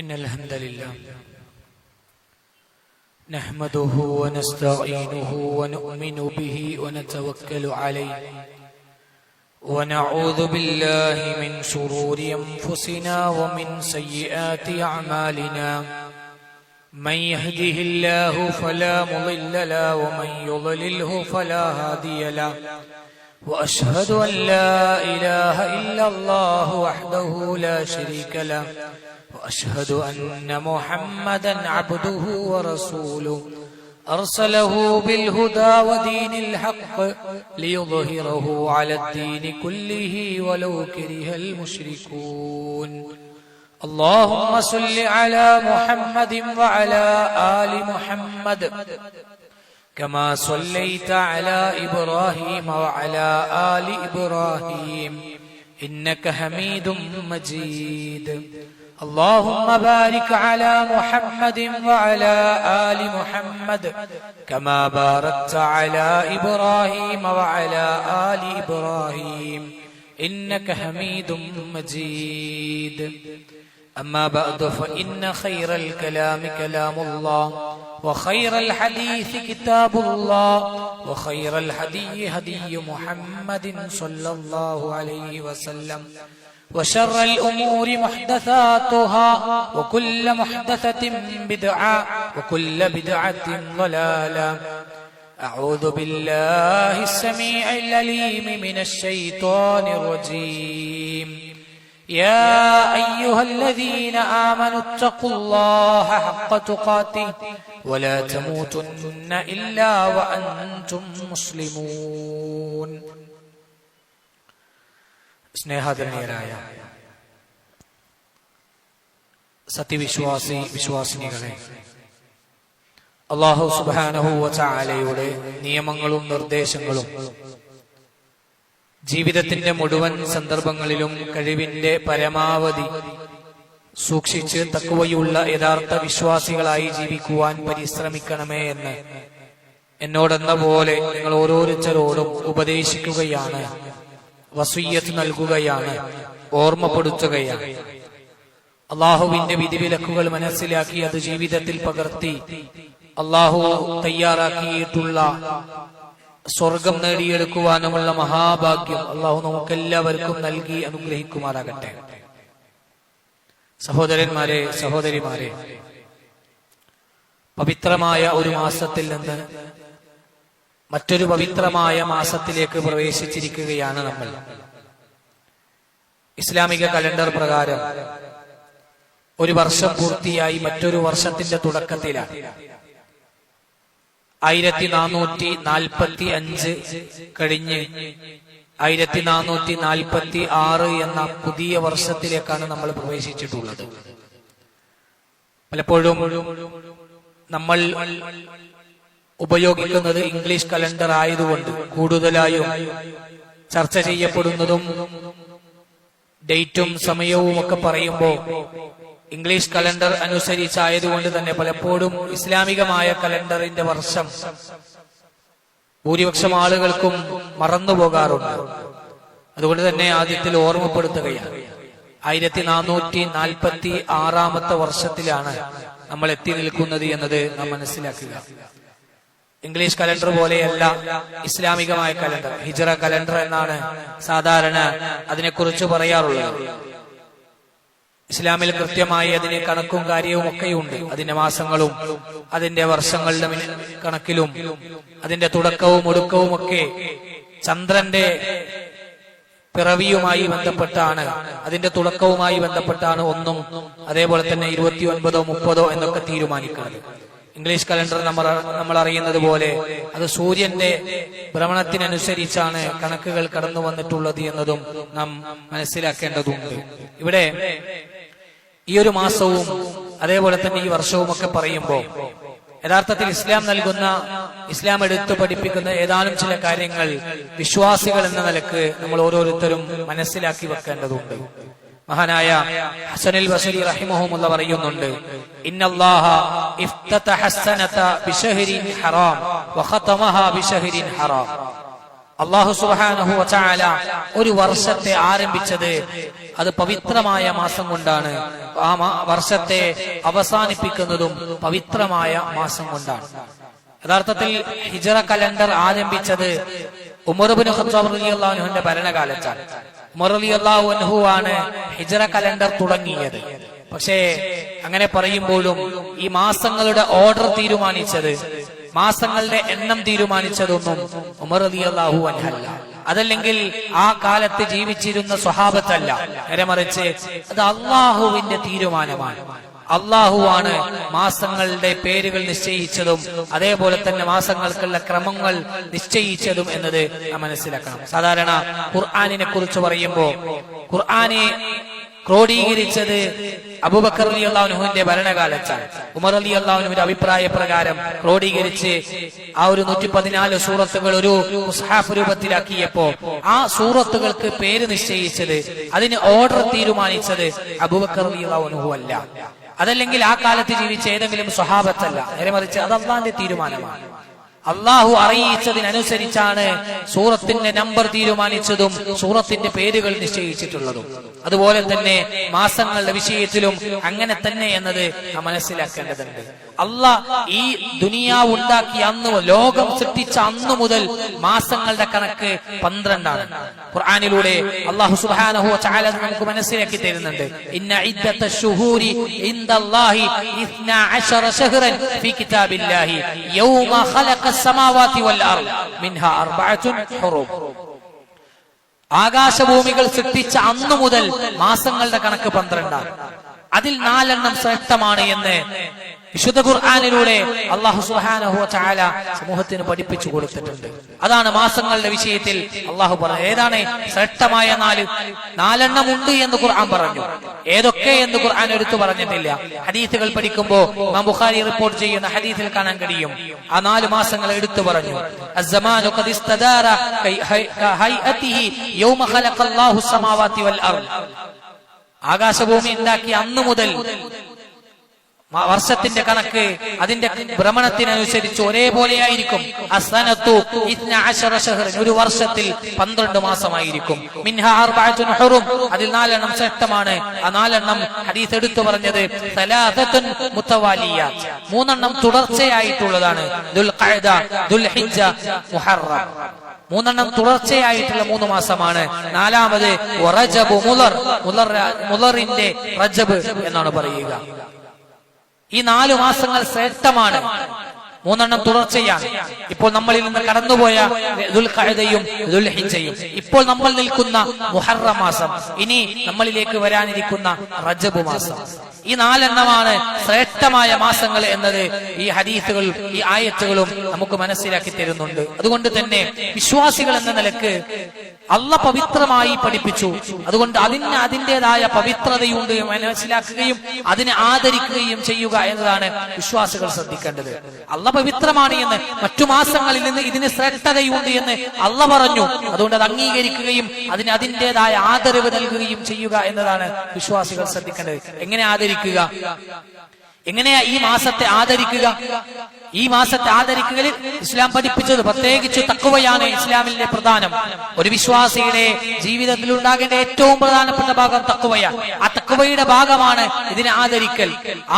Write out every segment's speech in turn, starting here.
إن الحمد لله نحمده ونستعينه ونؤمن به ونتوكل عليه ونعوذ بالله من شرور أنفسنا ومن سيئات أعمالنا من يهده الله فلا مضل له ومن يضلله فلا هادي له وأشهد أن لا إله إلا الله وحده لا شريك له وأشهد أن محمدا عبده ورسوله أرسله بالهدى ودين الحق ليظهره على الدين كله ولو كره المشركون اللهم صل على محمد وعلى آل محمد كما صليت على إبراهيم وعلى آل إبراهيم إنك حميد مجيد اللهم بارك على محمد وعلى آل محمد كما باركت على إبراهيم وعلى آل إبراهيم إنك حميد مجيد أما بعد فإن خير الكلام كلام الله وخير الحديث كتاب الله وخير الهدي هدي محمد صلى الله عليه وسلم وشر الأمور محدثاتها وكل محدثة بدعة وكل بدعة ضلالة أعوذ بالله السميع العليم من الشيطان الرجيم يا أيها الذين آمنوا اتقوا الله حق تقاته ولا تموتن إلا وأنتم مسلمون സ്നേഹാദരണീയരായ വിശ്വാസിനികളെ, അല്ലാഹു സുബ്ഹാനഹു വ തആലയുടെ നിയമങ്ങളും നിർദ്ദേശങ്ങളും ജീവിതത്തിന്റെ മുഴുവൻ സന്ദർഭങ്ങളിലും കഴിവിന്റെ പരമാവധി സൂക്ഷിച്ച് തഖ്വയുള്ള യഥാർത്ഥ വിശ്വാസികളായി ജീവിക്കുവാൻ പരിശ്രമിക്കണമേ എന്ന് എന്നോടെന്ന പോലെ നിങ്ങൾ ഓരോരുത്തരോടും ഉപദേശിക്കുകയാണ്, വസിയ്യത്ത് നൽകുകയാണ്, ഓർമ്മപ്പെടുത്തുകയാണ്. അള്ളാഹുവിന്റെ വിധിവിലക്കുകൾ മനസ്സിലാക്കി അത് ജീവിതത്തിൽ പകർത്തി അള്ളാഹു തയ്യാറാക്കിയിട്ടുള്ള സ്വർഗം നേടിയെടുക്കുവാനുമുള്ള മഹാഭാഗ്യം അള്ളാഹു നമുക്കെല്ലാവർക്കും നൽകി അനുഗ്രഹിക്കുമാറാകട്ടെ. സഹോദരന്മാരെ, സഹോദരിമാരെ, പവിത്രമായ ഒരു മാസത്തിൽ നിന്ന് മറ്റൊരു പവിത്രമായ മാസത്തിലേക്ക് പ്രവേശിച്ചിരിക്കുകയാണ് നമ്മൾ. ഇസ്ലാമിക കലണ്ടർ പ്രകാരം ഒരു വർഷം പൂർത്തിയായി മറ്റൊരു വർഷത്തിന്റെ തുടക്കത്തിലാണ്. 1445 കഴിഞ്ഞ് 1446 എന്ന പുതിയ വർഷത്തിലേക്കാണ് നമ്മൾ പ്രവേശിച്ചിട്ടുള്ളത്. പലപ്പോഴും നമ്മൾ ഉപയോഗിക്കുന്നത് ഇംഗ്ലീഷ് കലണ്ടർ ആയതുകൊണ്ട് കൂടുതലായും ചർച്ച ചെയ്യപ്പെടുന്നതും ഡേറ്റും സമയവും ഒക്കെ പറയുമ്പോൾ ഇംഗ്ലീഷ് കലണ്ടർ അനുസരിച്ചായതുകൊണ്ട് തന്നെ പലപ്പോഴും ഇസ്ലാമികമായ കലണ്ടറിന്റെ വർഷം ഭൂരിപക്ഷം ആളുകൾക്കും മറന്നുപോകാറുണ്ട്. അതുകൊണ്ട് തന്നെ ആദ്യത്തിൽ ഓർമ്മപ്പെടുത്തുകയാണ്, 1446 വർഷത്തിലാണ് നമ്മൾ എത്തി നിൽക്കുന്നത് എന്നത് നാം മനസ്സിലാക്കുക. ഇംഗ്ലീഷ് കലണ്ടർ പോലെയല്ല ഇസ്ലാമികമായ കലണ്ടർ. ഹിജ്റ കലണ്ടർ എന്നാണ് സാധാരണ അതിനെക്കുറിച്ച് പറയാറുള്ളത്. ഇസ്ലാമിൽ കൃത്യമായി അതിന് കണക്കും കാര്യവും ഒക്കെയുണ്ട്. അതിന്റെ മാസങ്ങളും അതിന്റെ വർഷങ്ങളുടെ കണക്കിലും അതിന്റെ തുടക്കവും ഒടുക്കവും ഒക്കെ ചന്ദ്രന്റെ പിറവിയുമായി ബന്ധപ്പെട്ടാണ്, അതിന്റെ തുടക്കവുമായി ബന്ധപ്പെട്ടാണ് ഒന്നും അതേപോലെ തന്നെ 29ഓ 30ഓ എന്നൊക്കെ തീരുമാനിക്കുന്നത്. ഇംഗ്ലീഷ് കലണ്ടർ നമ്മൾ അറിയുന്നത് പോലെ അത് സൂര്യന്റെ ഭ്രമണത്തിനനുസരിച്ചാണ് കണക്കുകൾ കടന്നു വന്നിട്ടുള്ളത് എന്നതും നാം മനസ്സിലാക്കേണ്ടതുണ്ട്. ഇവിടെ ഈ ഒരു മാസവും അതേപോലെ തന്നെ ഈ വർഷവും ഒക്കെ പറയുമ്പോൾ യഥാർത്ഥത്തിൽ ഇസ്ലാം എടുത്തു പഠിപ്പിക്കുന്ന ഏതാനും ചില കാര്യങ്ങൾ വിശ്വാസികൾ എന്ന നിലക്ക് നമ്മൾ ഓരോരുത്തരും മനസ്സിലാക്കി വെക്കേണ്ടതുണ്ട്. മഹാനായ ഹസനുൽ ബസരി റഹിമഹുല്ലാഹ് പറയുന്നുണ്ട്, ഇന്നല്ലാഹ ഇഫ്തതഹ അസ്സനത ബിശഹരിൻ ഹറാം വഖതമഹ ബിശഹരിൻ ഹറാം. അല്ലാഹു സുബ്ഹാനഹു വ തആല ഒരു വർഷത്തെ ആരംഭിച്ചത് അത് പവിത്രമായ മാസം കൊണ്ടാണ്. ആ വർഷത്തെ അവസാനിപ്പിക്കുന്നതും പവിത്രമായ മാസം കൊണ്ടാണ്. യഥാർത്ഥത്തിൽ ഹിജ്റ കലണ്ടർ ആരംഭിച്ചത് ഉമർ ഇബ്നു ഖത്താബ് റളിയല്ലാഹു അൻഹുവിന്റെ ഭരണകാലത്താണ്. ഉമർ റളിയല്ലാഹു അൻഹു ആണ് ഹിജ്റ കലണ്ടർ തുടങ്ങിയത്. പക്ഷേ അങ്ങനെ പറയുമ്പോഴും ഈ മാസങ്ങളുടെ ഓർഡർ തീരുമാനിച്ചത്, മാസങ്ങളുടെ എണ്ണം തീരുമാനിച്ചതൊന്നും ഉമർ റളിയല്ലാഹു അൻഹു അല്ല. അതല്ലെങ്കിൽ ആ കാലത്ത് ജീവിച്ചിരുന്ന സ്വഹാബത്തല്ല. നേരെ മറിച്ച് അത് അള്ളാഹുവിന്റെ തീരുമാനമാണ്. അള്ളാഹുവാണ് മാസങ്ങളുടെ പേരുകൾ നിശ്ചയിച്ചതും അതേപോലെ തന്നെ മാസങ്ങൾക്കുള്ള ക്രമങ്ങൾ നിശ്ചയിച്ചതും എന്നത് നാം മനസ്സിലാക്കണം. സാധാരണ ഖുർആനിനെ കുറിച്ച് പറയുമ്പോൾ ഖുർആനെ ക്രോഡീകരിച്ചത് അബൂബക്കർ റളിയല്ലാഹു അൻഹുവിന്റെ ഭരണകാലത്താണ്. ഉമർ റളിയല്ലാഹു അൻഹുവിന്റെ അഭിപ്രായ പ്രകാരം ക്രോഡീകരിച്ച് ആ ഒരു 114 സൂറത്തുകൾ ഒരു മുസ്ഹഫ് രൂപത്തിലാക്കിയപ്പോ ആ സൂറത്തുകൾക്ക് പേര് നിശ്ചയിച്ചത്, അതിന് ഓർഡർ തീരുമാനിച്ചത് അബൂബക്കർ റളിയല്ലാഹു അൻഹു അല്ല. അതല്ലെങ്കിൽ ആ കാലത്ത് ജീവിച്ച ഏതെങ്കിലും സ്വഹാബത്തല്ല. നേരെ മറിച്ച് അത് അള്ളാഹിന്റെ തീരുമാനമാണ്. അള്ളാഹു അറിയിച്ചതിനനുസരിച്ചാണ് സൂറത്തിന്റെ നമ്പർ തീരുമാനിച്ചതും സൂറത്തിന്റെ പേരുകൾ നിശ്ചയിച്ചിട്ടുള്ളതും. അതുപോലെ തന്നെ മാസങ്ങളുടെ വിഷയത്തിലും അങ്ങനെ തന്നെ എന്നത് നാം മനസ്സിലാക്കേണ്ടതുണ്ട്. അള്ളാഹ് ഈ ദുനിയാവ് ഉണ്ടാക്കിയ അന്ന്, ലോകം സൃഷ്ടിച്ച അന്നു മുതൽ മാസങ്ങളുടെ കണക്ക് 12 ഖുർആനിലൂടെ അല്ലാഹു സുബ്ഹാനഹു വ തആല നമുക്ക് മനസ്സിലാക്കി തരുന്നുണ്ട്. ഇന്ന ഇദ്ദത്തശ് ശുഹൂരി ഇൻദല്ലാഹി 12 ശഹ്റൻ ഫീ കിതാബില്ലാഹി യൗമ ഖലഖസ് സമാവാതി വൽ അർദ് മിൻഹാ 4 ഹുറൂം. ആകാശഭൂമികൾ സൃഷ്ടിച്ച അന്നു മുതൽ മാസങ്ങളുടെ കണക്ക് 12. അതിൽ 4 ശ്രേഷ്ഠമാണ് എന്ന് വിശുദ്ധ ഖുർആനിലൂടെ അല്ലാഹു സുബ്ഹാനഹു വ തആല സമൂഹത്തിന് പഠിപ്പിച്ചു കൊടുത്തിട്ടുണ്ട്. അതാണ് മാസങ്ങളുടെ വിഷയത്തിൽ അല്ലാഹു പറഞ്ഞു. ഏതാണ് ശ്രേഷ്ഠമായ 4 ഉണ്ട് എന്ന് ഖുർആൻ പറഞ്ഞു. ഏതൊക്കെ എന്ന് ഖുർആൻ എടുത്തു പറഞ്ഞിട്ടില്ല. ഹദീസുകൾ പഠിക്കുമ്പോൾ ഇമാം ബുഖാരി റിപ്പോർട്ട് ചെയ്യുന്ന ഹദീസിൽ കാണാൻ കഴിയും. ആ 4 മാസങ്ങൾ എടുത്തു പറഞ്ഞു. അസ്സമാനു ഖദ് ഇസ്തദാര ഹൈഅതിഹി യൗമ ഖലഖല്ലാഹു സമാവാതി വൽ അർദ്. ആകാശഭൂമി ഉണ്ടാക്കിയ അന്നു മുതൽ വർഷത്തിന്റെ കണക്ക് അതിന്റെ ഭ്രമണത്തിനനുസരിച്ച് ഒരേപോലെയായിരിക്കും. അസ്സനത്തു 12 ശഹ്റൻ, ഒരു വർഷത്തിൽ 12 മാസമായിരിക്കും. മിൻഹാ 4 ഹുറൂം, അതിൽ 4 ശ്രേഷ്ഠമാണ്. ആ 4 ഹദീസ് എടുത്തു പറഞ്ഞത് സലാസത്തുൻ മുതവാലിയാത്ത്, 3 തുടർച്ചയായിട്ടുള്ളതാണ്. ദുൽഖഅദ, ദുൽഹിജ്ജ, മുഹറം. 3 തുടർച്ചയായിട്ടുള്ള 3 മാസമാണ്. 4ാമത് റജബ്, മുളറിന്റെ റജബ് എന്നാണ് പറയുക. ഈ 4 മാസങ്ങൾ ശ്രേഷ്ഠമാണ്. 3 തുടർച്ചയാണ്. ഇപ്പോൾ നമ്മളിൽ നിന്ന് കടന്നുപോയ ദുൽഖഅദയും ദുൽഹിജ്ജയും, ഇപ്പോൾ നമ്മൾ നിൽക്കുന്ന മുഹറം മാസം, ഇനി നമ്മളിലേക്ക് വരാനിരിക്കുന്ന റജബ് മാസം. ഈ 4 ശ്രേഷ്ഠമായ മാസങ്ങൾ എന്നത് ഈ ഹദീസുകൾ, ഈ ആയത്തുകളും നമുക്ക് മനസ്സിലാക്കി തരുന്നുണ്ട്. അതുകൊണ്ട് തന്നെ വിശ്വാസികൾ എന്ന നിലക്ക് അള്ളാഹ് പവിത്രമായി പഠിപ്പിച്ചു. അതുകൊണ്ട് അതിൻ്റെതായ പവിത്രതയുണ്ട് മനസ്സിലാക്കുകയും അതിനെ ആദരിക്കുകയും ചെയ്യുക എന്നതാണ് വിശ്വാസികൾ ശ്രദ്ധിക്കേണ്ടത്. അള്ളാഹ് പവിത്രമാണ് എന്ന്, മറ്റു മാസങ്ങളിൽ നിന്ന് ഇതിന് ശ്രേഷ്ഠതയുണ്ട് എന്ന് അള്ളാഹ് പറഞ്ഞു. അതുകൊണ്ട് അത് അംഗീകരിക്കുകയും അതിന് അതിൻ്റെതായ ആദരവ് നൽകുകയും ചെയ്യുക എന്നതാണ് വിശ്വാസികൾ ശ്രദ്ധിക്കേണ്ടത്. എങ്ങനെ ആദരിക്കുക? എങ്ങനെയാ ഈ മാസത്തെ ആദരിക്കുക? ഈ മാസത്തെ ആദരിക്കുകയിൽ ഇസ്ലാം പഠിപ്പിച്ചത് പ്രത്യേകിച്ച് തഖ്വയാണ് ഇസ്ലാമിന്റെ പ്രധാനം. ഒരു വിശ്വാസിയുടെ ജീവിതത്തിൽ ഉണ്ടാകേണ്ട ഏറ്റവും പ്രധാനപ്പെട്ട ഭാഗം തഖ്വയാണ്. ആ തഖ്വയുടെ ഭാഗമാണ് ഇതിനെ ആദരിക്കൽ.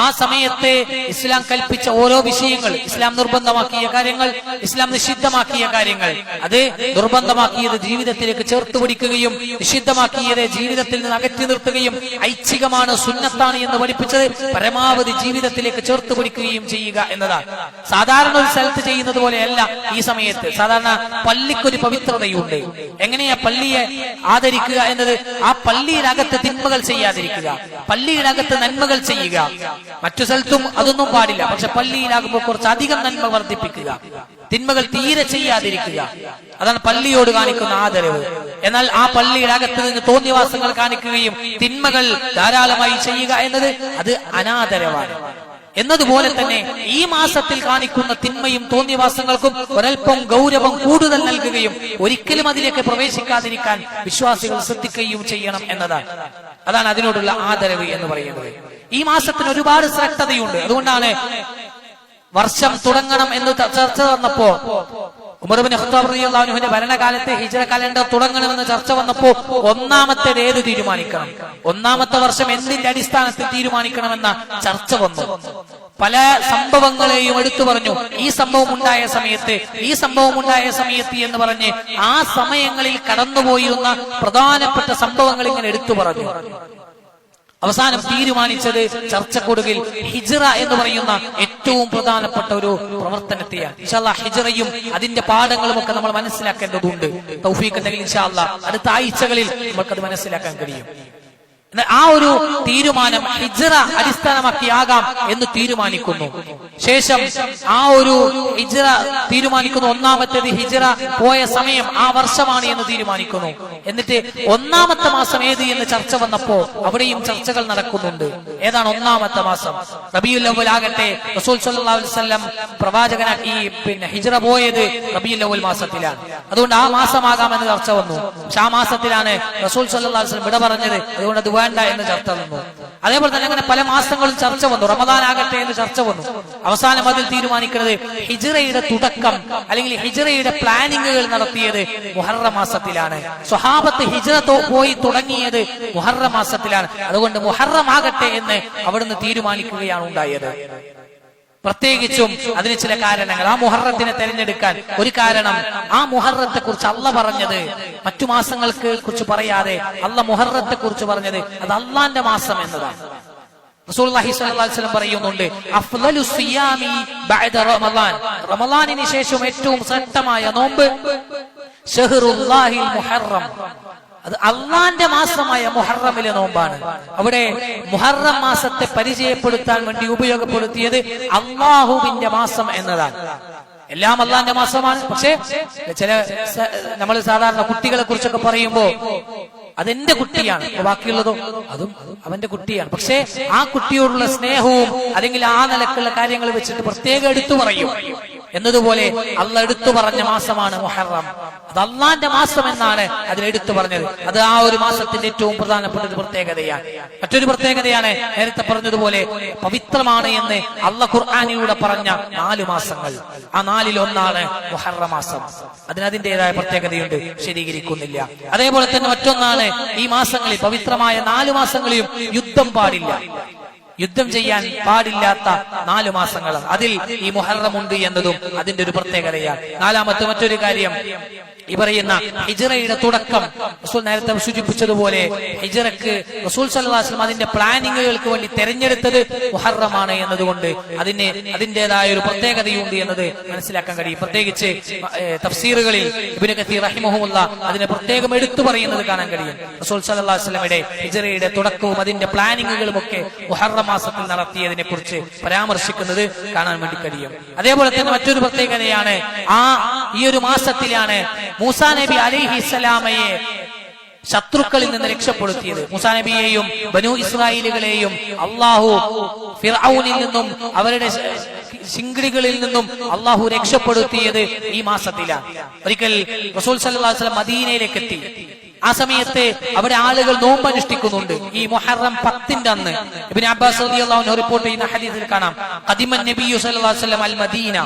ആ സമയത്തെ ഇസ്ലാം കൽപ്പിച്ച ഓരോ വിഷയങ്ങൾ, ഇസ്ലാം നിർബന്ധമാക്കിയ കാര്യങ്ങൾ, ഇസ്ലാം നിഷിദ്ധമാക്കിയ കാര്യങ്ങൾ, അത് നിർബന്ധമാക്കിയത് ജീവിതത്തിലേക്ക് ചേർത്ത് പിടിക്കുകയും നിഷിദ്ധമാക്കിയത് ജീവിതത്തിൽ നിന്ന് അകറ്റി നിർത്തുകയും ഐച്ഛികമാണ്, സുന്നത്താണ് എന്ന് പഠിപ്പിച്ചത് പരമാവധി ജീവിതത്തിലേക്ക് ചേർത്ത് പിടിക്കുകയും ചെയ്യുക എന്നതാണ്. സാധാരണ ഒരു സ്ഥലത്ത് ചെയ്യുന്നത് പോലെയല്ല ഈ സമയത്ത്. സാധാരണ പള്ളിക്കൊരു പവിത്രതയുണ്ട്. എങ്ങനെയാ പള്ളിയെ ആദരിക്കുക എന്നത്? ആ പള്ളിയിലകത്ത് തിന്മകൾ ചെയ്യാതിരിക്കുക, പള്ളിയിലകത്ത് നന്മകൾ ചെയ്യുക. മറ്റു സ്ഥലത്തും അതൊന്നും പാടില്ല. പക്ഷെ പള്ളിയിലാകുമ്പോൾ കുറച്ചധികം നന്മ വർദ്ധിപ്പിക്കുക, തിന്മകൾ തീരെ ചെയ്യാതിരിക്കുക. അതാണ് പള്ളിയോട് കാണിക്കുന്ന ആദരവ്. എന്നാൽ ആ പള്ളിയിലകത്ത് നിന്ന് തോന്നിവാസങ്ങൾ കാണിക്കുകയും തിന്മകൾ ധാരാളമായി ചെയ്യുക എന്നത് അത് അനാദരവാണ്. എന്നതുപോലെ തന്നെ ഈ മാസത്തിൽ കാണിക്കുന്ന തിന്മയും തോന്നിവാസങ്ങൾക്കും ഒരൽപ്പം ഗൗരവം കൂടുതൽ നൽകുകയും ഒരിക്കലും അതിലേക്ക് പ്രവേശിക്കാതിരിക്കാൻ വിശ്വാസികൾ ശ്രദ്ധിക്കുകയും ചെയ്യണം എന്നതാണ്. അതാണ് അതിനോടുള്ള ആദരവ് എന്ന് പറയുന്നത്. ഈ മാസത്തിന് ഒരുപാട് ശ്രേഷ്ഠതയുണ്ട്. അതുകൊണ്ടാണ് വർഷം തുടങ്ങണം എന്ന് ചർച്ച വന്നപ്പോ ഉമർ ഇബ്നു ഖത്താബ് റളിയല്ലാഹു അൻഹുവിന്റെ ഭരണകാലത്ത് ഹിജ്റ കലണ്ടർ തുടങ്ങണമെന്ന് ചർച്ച വന്നപ്പോൾ ഒന്നാമത്തേത് ഏത് തീരുമാനിക്കണം, ഒന്നാമത്തെ വർഷം എന്തിന്റെ അടിസ്ഥാനത്തിൽ തീരുമാനിക്കണമെന്ന ചർച്ച വന്നു. പല സംഭവങ്ങളെയും എടുത്തു പറഞ്ഞു. ഈ സംഭവം ഉണ്ടായ സമയത്ത്, ഈ സംഭവം ഉണ്ടായ സമയത്ത് എന്ന് പറഞ്ഞ് ആ സമയങ്ങളിൽ കടന്നുപോയിരുന്ന പ്രധാനപ്പെട്ട സംഭവങ്ങൾ ഇങ്ങനെ എടുത്തു പറഞ്ഞു. അവസാനം തീരുമാനിച്ചത് ചർച്ചക്കൊടുവിൽ ഹിജ്റ എന്ന് പറയുന്ന ഏറ്റവും പ്രധാനപ്പെട്ട ഒരു പ്രവർത്തനത്തെയാണ്. ഇൻഷാ അല്ലാഹ് ഹിജ്റയും അതിന്റെ പാഠങ്ങളും ഒക്കെ നമ്മൾ മനസ്സിലാക്കേണ്ടതുണ്ട്. തൗഫീഖ് ഉണ്ടെങ്കിൽ ഇൻഷാ അല്ലാഹ് അടുത്ത ആഴ്ചകളിൽ നമുക്കത് മനസ്സിലാക്കാൻ കഴിയും. ആ ഒരു തീരുമാനം ഹിജ്റ അടിസ്ഥാനമാക്കിയാകാം എന്ന് തീരുമാനിക്കുന്നു. ശേഷം ആ ഒരു ഹിജ്റ തീരുമാനിക്കുന്നു. ഒന്നാമത്തേത് ഹിജ്റ പോയ സമയം ആ വർഷമാണ് എന്ന് തീരുമാനിക്കുന്നു. എന്നിട്ട് ഒന്നാമത്തെ മാസം ഏത് എന്ന് ചർച്ച വന്നപ്പോ അവിടെയും ചർച്ചകൾ നടക്കുന്നുണ്ട്. ഏതാണ് ഒന്നാമത്തെ മാസം? റബീഉൽ അവ്വൽ ആകട്ടെ റസൂൽ സ്വല്ലല്ലാഹു അലൈഹി വസല്ലം പ്രവാചകനാക്കി ഹിജ്റ പോയത് റബീഉൽ അവ്വൽ മാസത്തിലാണ്. അതുകൊണ്ട് ആ മാസമാകാമെന്ന് ചർച്ച വന്നു. പക്ഷെ ആ മാസത്തിലാണ് റസൂൽ സ്വല്ലല്ലാഹു അലൈഹി വസല്ലം വിട പറഞ്ഞത്. അതുകൊണ്ട് അത് വേണ്ട എന്ന് ചർച്ച വന്നു. അതേപോലെ തന്നെ അങ്ങനെ പല മാസങ്ങളും ചർച്ച വന്നു. റമദാൻ ആകട്ടെ എന്ന് ചർച്ച വന്നു. അവസാനം അതിൽ തീരുമാനിക്കുന്നത് ഹിജ്റയുടെ തുടക്കം അല്ലെങ്കിൽ ഹിജ്റയുടെ പ്ലാനിങ്ങുകൾ നടത്തിയത് മുഹറം മാസത്തിലാണ്. സ്വഹാബത്ത് ഹിജ്റ പോയി തുടങ്ങിയത് മുഹറം മാസത്തിലാണ്. അതുകൊണ്ട് മുഹറം ആകട്ടെ എന്ന് അവിടുന്ന് തീരുമാനിക്കുകയാണ് ഉണ്ടായത്. പ്രത്യേകിച്ചും അതിന് ചില കാരണങ്ങൾ. ആ മുഹറത്തിനെ തെരഞ്ഞെടുക്കാൻ ഒരു കാരണം, ആ മുഹറത്തെ കുറിച്ച് അള്ള പറഞ്ഞത് മറ്റു മാസങ്ങൾക്ക് കുറിച്ച് പറയാതെ അള്ള മുഹറത്തെ കുറിച്ച് പറഞ്ഞത് അത് അള്ളാന്റെ മാസം എന്നതാണ്. റസൂലുള്ളാഹി സ്വല്ലല്ലാഹു അലൈഹി വസല്ലം പറയുന്നുണ്ട്, അഫ്ളലു സിയാമി ബഅദ റമളാൻ, റമളാനിന് ശേഷം ഏറ്റവും ശ്രേഷ്ഠമായ നോമ്പ് ശഹ്റുല്ലാഹിൽ മുഹറം, അത് അള്ളാന്റെ മാസമായ മുഹറമിലെ നോമ്പാണ്. അവിടെ മുഹറം മാസത്തെ പരിചയപ്പെടുത്താൻ വേണ്ടി ഉപയോഗപ്പെടുത്തിയത് അള്ളാഹുവിന്റെ മാസം എന്നതാണ്. എല്ലാം അള്ളാന്റെ മാസമാണ്. പക്ഷെ ചില നമ്മൾ സാധാരണ കുട്ടികളെ കുറിച്ചൊക്കെ പറയുമ്പോ അതെന്റെ കുട്ടിയാണ്, ബാക്കിയുള്ളതോ അതും അവന്റെ കുട്ടിയാണ്. പക്ഷെ ആ കുട്ടിയോടുള്ള സ്നേഹവും അല്ലെങ്കിൽ ആ നിലക്കുള്ള കാര്യങ്ങൾ വെച്ചിട്ട് പ്രത്യേകം എടുത്തു പറയും. എന്നതുപോലെ അള്ള എടുത്തു പറഞ്ഞ മാസമാണ് മുഹറം. അത് അള്ളാന്റെ മാസം എന്നാണ് അതിലെടുത്തു പറഞ്ഞത്. അത് ആ ഒരു മാസത്തിന്റെ ഏറ്റവും പ്രധാനപ്പെട്ട ഒരു പ്രത്യേകതയാണ്. മറ്റൊരു പ്രത്യേകതയാണ് നേരത്തെ പറഞ്ഞതുപോലെ പവിത്രമാണ് എന്ന് അള്ള ഖുർആനിലൂടെ പറഞ്ഞ 4 മാസങ്ങൾ. ആ 4-ൽ ഒന്നാണ് മുഹറം മാസം. അതിനതിന്റേതായ പ്രത്യേകതയുണ്ട്, ശരീകരിക്കുന്നില്ല. അതേപോലെ തന്നെ മറ്റൊന്നാണ്, ഈ മാസങ്ങളിൽ പവിത്രമായ 4 മാസങ്ങളിലും യുദ്ധം പാടില്ല. യുദ്ധം ചെയ്യാൻ പാടില്ലാത്ത 4 മാസങ്ങളാണ്. അതിൽ ഈ മുഹറം ഉണ്ട് എന്നതും അതിന്റെ ഒരു പ്രത്യേകതയാണ്. നാലാമത്തെ മറ്റൊരു കാര്യം, ഈ പറയുന്ന ഹിജ്റയുടെ തുടക്കം റസൂൽ നേരത്തെ സൂചിപ്പിച്ചതുപോലെ ഹിജ്റക്ക് റസൂൽ സ്വല്ലല്ലാഹു അലൈഹി വസല്ലം അതിന്റെ പ്ലാനിങ്ങുകൾക്ക് വേണ്ടി തെരഞ്ഞെടുത്തത് മുഹറമാണ് എന്നതുകൊണ്ട് അതിന്റേതായ ഒരു പ്രത്യേകതയുണ്ട് എന്നത് മനസ്സിലാക്കാൻ കഴിയും. പ്രത്യേകിച്ച് തഫ്സീറുകളിൽ ഇബ്നു കസീർ റഹിമഹുല്ലാ അതിനെ പ്രത്യേകം എടുത്തു പറയുന്നത് കാണാൻ കഴിയും. റസൂൽ സ്വല്ലല്ലാഹു അലൈഹി വസല്ലമയുടെ ഹിജ്റയുടെ തുടക്കവും അതിന്റെ പ്ലാനിങ്ങുകളും ഒക്കെ മുഹറം മാസത്തിൽ നടത്തിയതിനെ കുറിച്ച് പരാമർശിക്കുന്നത് കാണാൻ വേണ്ടി കഴിയും. അതേപോലെ തന്നെ മറ്റൊരു പ്രത്യേകതയാണ്, ഈ ഒരു മാസത്തിലാണ് മൂസാ നബി അലൈഹിസ്സലാമയെ ശത്രുക്കളിൽ നിന്ന് രക്ഷപ്പെടുത്തിയത്. മൂസാ നബിയെയും ബനൂ ഇസ്രായേലുകളെയും അള്ളാഹു ഫിർഔനിൽ നിന്നും അവരുടെ ശിങ്കിടികളിൽ നിന്നും അള്ളാഹു രക്ഷപ്പെടുത്തിയത് ഈ മാസത്തിലാണ്. ഒരിക്കൽ റസൂൽ സല്ലല്ലാഹു അലൈഹി വസല്ലം മദീനയിലേക്ക് എത്തി. ആ സമയത്ത് അവിടെ ആളുകൾ നോമ്പ് അനുഷ്ഠിക്കുന്നുണ്ട്. ഈ മുഹറം 10-ന്റെ അന്ന് ഇബ്നു അബ്ബാസ് റളിയല്ലാഹു അൻഹു റിപ്പോർട്ട് ചെയ്യുന്ന ഹദീസിൽ കാണാം, ഖദിമൻ നബിയു സല്ലല്ലാഹു അലൈഹി വസല്ലം അൽ മദീന,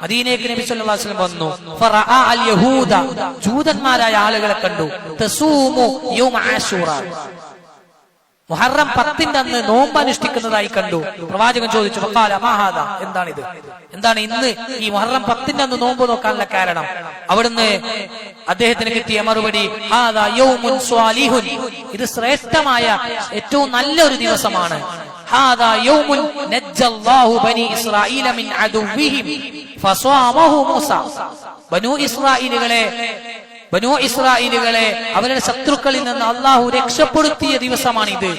മദീനയ്ക്ക് നബി സല്ലല്ലാഹു അലൈഹി വസല്ലം വന്നു. ഫറഅ അൽ യഹൂദ, ജൂതന്മാരായ ആളുകളെ കണ്ടു. തസൂമു യൗമ ആശൂറ, മുഹറം 10-ന്റെ അന്ന് നോമ്പ് അനുഷ്ഠിക്കുന്നതായി കണ്ടു. പ്രവാചകൻ ചോദിച്ചു, വഖാല മാ ഹാദാ, എന്താണിത്? എന്താണ് ഇന്ന് ഈ മുഹറം 10-ന്റെ അന്ന് നോമ്പ് നോക്കാനുള്ള കാരണം? അവിടുന്ന് അദ്ദേഹത്തിന് കിട്ടിയ മറുപടി, ഹാദാ യൗമുൻ സ്വാലിഹുൻ, ഇത് ശ്രേഷ്ഠമായ ഏറ്റവും നല്ലൊരു ദിവസമാണ്. ഹാദാ യൗമുൻ നജ്ജല്ലാഹു ബനി ഇസ്രായീല മിൻ അദുവ്വിഹിം ഫസ്വാമഹു മൂസ, ബനൂ ഇസ്രായേലുകളെ അവരുടെ ശത്രുക്കളിൽ നിന്ന് അള്ളാഹു രക്ഷപ്പെടുത്തിയ ദിവസമാണിത്.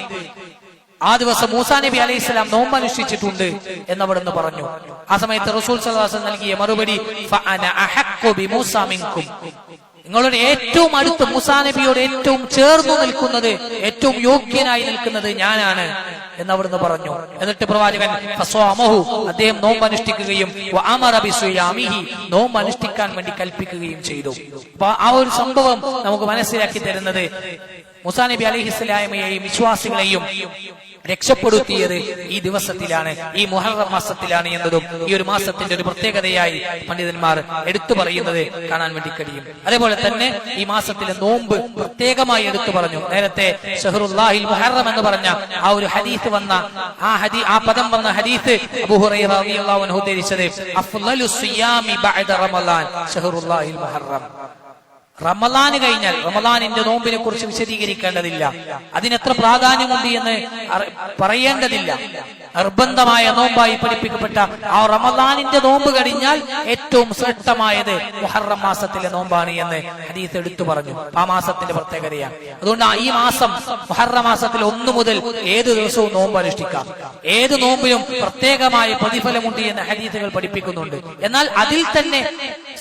ആ ദിവസം മൂസാ നബി അലൈഹിസ്സലാം നോമ്പ് അനുഷ്ഠിച്ചിട്ടുണ്ട് എന്നവിടുന്ന് പറഞ്ഞു. ആ സമയത്ത് റസൂൽ സ്വല്ലല്ലാഹു അലൈഹി വസല്ലം നൽകിയ മറുപടി, ഫഅന അഹഖു ബിമൂസാ മിൻകും, നിങ്ങളുടെ ഏറ്റവും അടുത്ത് മൂസാ നബിയോട് ഏറ്റവും ചേർന്നു നിൽക്കുന്നത്, ഏറ്റവും യോഗ്യനായി നിൽക്കുന്നത് ഞാനാണ് എന്നവിടുന്ന് പറഞ്ഞു. എന്നിട്ട് പ്രവാചകൻ ഫസ്വാമഹു, അദ്ദേഹം നോമ്പ് അനുഷ്ഠിക്കുകയും വഅമറ ബിസിയാമിഹി, നോമ്പ് അനുഷ്ഠിക്കാൻ വേണ്ടി കൽപ്പിക്കുകയും ചെയ്തു. അപ്പൊ ആ ഒരു സംഭവം നമുക്ക് മനസ്സിലാക്കി തരുന്നത് മൂസാ നബി അലൈഹിസ്സലാമയെയും വിശ്വാസികളെയും രക്ഷപ്പെടുത്തിയത് ഈ ദിവസത്തിലാണ്, ഈ മുഹറം മാസത്തിലാണ് എന്നതും ഈ ഒരു മാസത്തിന്റെ ഒരു പ്രത്യേകതയായി പണ്ഡിതന്മാർ എടുത്തു പറയുന്നത് കാണാൻ വേണ്ടി കഴിയും. അതേപോലെ തന്നെ ഈ മാസത്തിലെ നോമ്പ് പ്രത്യേകമായി എടുത്തു പറഞ്ഞു. നേരത്തെ ഷഹ്റുല്ലാഹിൽ മുഹറം എന്ന് പറഞ്ഞ ആ ഒരു ഹദീസ് വന്ന ആ പദം വന്ന ഹദീസ് അബൂ ഹുറൈറ റളിയല്ലാഹു അൻഹു ഉദ്ധരിച്ചത് അഫ്ളലു സിയാമി ബഅദ റമളാൻ ഷഹ്റുല്ലാഹിൽ മുഹറം. റമളാൻ കഴിഞ്ഞാൽ റമളാനിന്റെ നോമ്പിനെ കുറിച്ച് വിശദീകരിക്കേണ്ടതില്ല, അതിനെത്ര പ്രാധാന്യമുണ്ട് എന്ന് പറയേണ്ടതില്ല. നിർബന്ധമായ നോമ്പായി പഠിപ്പിക്കപ്പെട്ട ആ റമളാനിന്റെ നോമ്പ് കഴിഞ്ഞാൽ ഏറ്റവും ശ്രേഷ്ഠമായത് മുഹറം മാസത്തിലെ നോമ്പാണ് എന്ന് ഹദീസ് എടുത്തു പറഞ്ഞു. ആ മാസത്തിന്റെ പ്രത്യേകതയാണ്. അതുകൊണ്ട് ഈ മാസം മുഹറം മാസത്തിൽ 1 മുതൽ ഏത് ദിവസവും നോമ്പ് അനുഷ്ഠിക്കാം. ഏത് നോമ്പിനും പ്രത്യേകമായ പ്രതിഫലമുണ്ട് എന്ന് ഹദീസുകൾ പഠിപ്പിക്കുന്നുണ്ട്. എന്നാൽ അതിൽ തന്നെ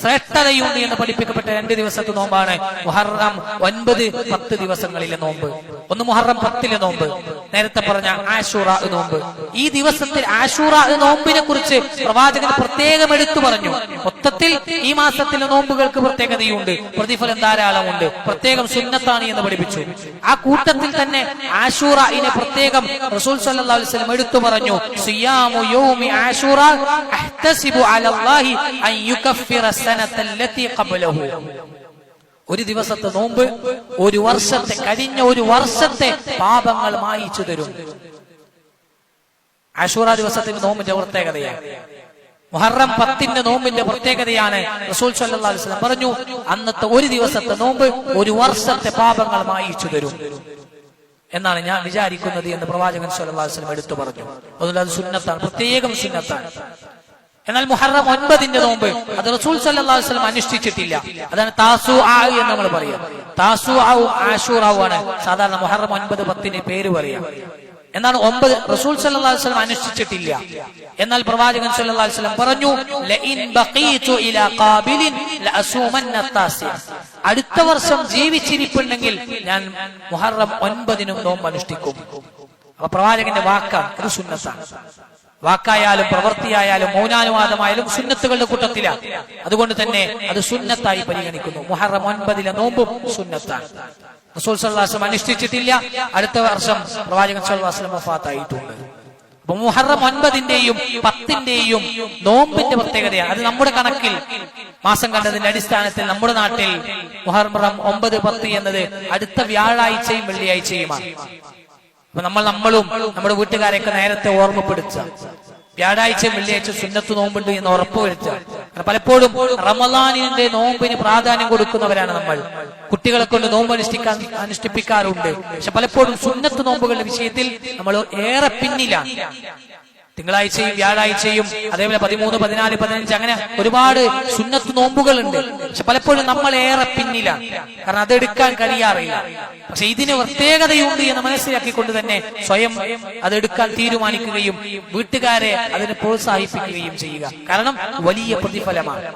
ശ്രേഷ്ഠതയുണ്ട് എന്ന് പഠിപ്പിക്കപ്പെട്ട 2 ദിവസത്തെ നോമ്പാണ് മുഹറം 9, 10 ദിവസങ്ങളിലെ നോമ്പ്. ഒന്ന് മുഹറം 10 നോമ്പ്, നേരത്തെ പറഞ്ഞ ആശൂറ നോമ്പ്. ഈ ദിവസത്തിൽ ആശൂറ നോമ്പിനെ കുറിച്ച് പ്രവാചകൻ പ്രത്യേകം എടുത്തു പറഞ്ഞു. മൊത്തത്തിൽ ഈ മാസത്തിലെ നോമ്പുകൾക്ക് പ്രത്യേകതയുണ്ട്, പ്രതിഫലം ധാരാളമുണ്ട്, പ്രത്യേകം സുന്നത്താണ് എന്ന് പഠിപ്പിച്ചു. ആ കൂട്ടത്തിൽ തന്നെ ആശൂറയിനെ പ്രത്യേകം റസൂൽ സല്ലല്ലാഹു അലൈഹി വസല്ലം എടുത്തു പറഞ്ഞു. സിയാമു യൗമി ആശൂറ അഹ്തസിബു അലല്ലാഹി അൻ യുകഫിറ സനതല്ലതി ഖബ്ലഹു. ഒരു ദിവസത്തെ നോമ്പ് കഴിഞ്ഞ ഒരു വർഷത്തെ പാപങ്ങൾ മായിച്ചു തരും. ആശൂറ ദിവസത്തിന്റെ നോമ്പിന്റെ പ്രത്യേകതയാണ്. മുഹറം 10 നോമ്പിന്റെ പ്രത്യേകതയാണ്. റസൂൽ സല്ലല്ലാഹു അലൈഹി വസല്ലം പറഞ്ഞു, അന്നത്തെ ഒരു ദിവസത്തെ നോമ്പ് ഒരു വർഷത്തെ പാപങ്ങൾ മായിച്ചു തരും എന്നാണ് ഞാൻ വിചാരിക്കുന്നത് എന്ന് പ്രവാചകൻ സല്ലല്ലാഹു അലൈഹി വസല്ലം എടുത്തു പറഞ്ഞു. അതുകൊണ്ട് അത് സുന്നത്താണ്, പ്രത്യേകം സുന്നത്താണ്. എന്നാൽ മുഹറം 9 നോമ്പ് അത് റസൂൽ സല്ലല്ലാഹു അലൈഹി വസല്ലം അനുഷ്ഠിച്ചിട്ടില്ല. അതാണ് താസുആ എന്ന് നമ്മൾ പറയാം. താസുആ ആശൂറാവാണ് സാധാരണ മുഹറം 9, 10 പേര് പറയാം. എന്നാൽ 9 റസൂൽ സല്ലല്ലാഹു അലൈഹി വസല്ലം അനുഷ്ഠിച്ചിട്ടില്ല. എന്നാൽ പ്രവാചകൻ സല്ലല്ലാഹു അലൈഹി വസല്ലം പറഞ്ഞു, ലഇൻ ബഖീതു ഇലാ ഖാബിലിൻ ലഅസൂമന്ന താസിഅ. അടുത്ത വർഷം ജീവിച്ചിരിപ്പുണ്ടെങ്കിൽ ഞാൻ മുഹറം 9 നോമ്പ് അനുഷ്ഠിക്കും. അപ്പൊ പ്രവാചകന്റെ വാക്കാണ്, അത് സുന്നത്താണ്. വാക്കായാലും പ്രവൃത്തിയായാലും മൗനാനുവാദമായാലും സുന്നത്തുകളുടെ കൂട്ടത്തിലാണ്. അതുകൊണ്ട് തന്നെ അത് സുന്നത്തായി പരിഗണിക്കുന്നു. മുഹറം 9 നോമ്പും സുന്നത്താണ്. റസൂൽ സല്ലല്ലാഹു അലൈഹി വസല്ലം അനുഷ്ഠിച്ചിട്ടില്ല. അടുത്ത വർഷം പ്രവാചകൻ സല്ലല്ലാഹു അലൈഹി വസല്ലം വഫാത്തായിട്ടുണ്ട്. അപ്പൊ മുഹറം 9-ന്റെയും 10-ന്റെയും നോമ്പിന്റെ പ്രത്യേകതയാണ്. അത് നമ്മുടെ കണക്കിൽ മാസം കണ്ടതിന്റെ അടിസ്ഥാനത്തിൽ നമ്മുടെ നാട്ടിൽ മുഹറം 9, 10 എന്നത് അടുത്ത വ്യാഴാഴ്ചയും വെള്ളിയാഴ്ചയുമാണ്. അപ്പൊ നമ്മളും നമ്മുടെ വീട്ടുകാരെയൊക്കെ നേരത്തെ ഓർമ്മപ്പെടുത്തുക, വ്യാഴാഴ്ചയും വെള്ളിയാഴ്ച സുന്നത്ത് നോമ്പുണ്ട് എന്ന് ഉറപ്പുവരുത്തുക. പലപ്പോഴും റമളാനിന്റെ നോമ്പിന് പ്രാധാന്യം കൊടുക്കുന്നവരാണ് നമ്മൾ. കുട്ടികളെ കൊണ്ട് നോമ്പ് അനുഷ്ഠിപ്പിക്കാറുണ്ട്. പക്ഷെ പലപ്പോഴും സുന്നത്ത് നോമ്പുകളുടെ വിഷയത്തിൽ നമ്മൾ ഏറെ പിന്നിലാണ്. തിങ്കളാഴ്ചയും വ്യാഴാഴ്ചയും അതേപോലെ 13, 14, 15 അങ്ങനെ ഒരുപാട് സുന്നത്ത് നോമ്പുകളുണ്ട്. പക്ഷെ പലപ്പോഴും നമ്മൾ ഏറെ പിന്നിലാണ്, കാരണം അതെടുക്കാൻ കഴിയാറില്ല. പക്ഷെ ഇതിന് പ്രത്യേകതയുണ്ട് എന്ന് മനസ്സിലാക്കിക്കൊണ്ട് തന്നെ സ്വയം അതെടുക്കാൻ തീരുമാനിക്കുകയും വീട്ടുകാരെ അതിനെ പ്രോത്സാഹിപ്പിക്കുകയും ചെയ്യുക. കാരണം വലിയ പ്രതിഫലമാണ്,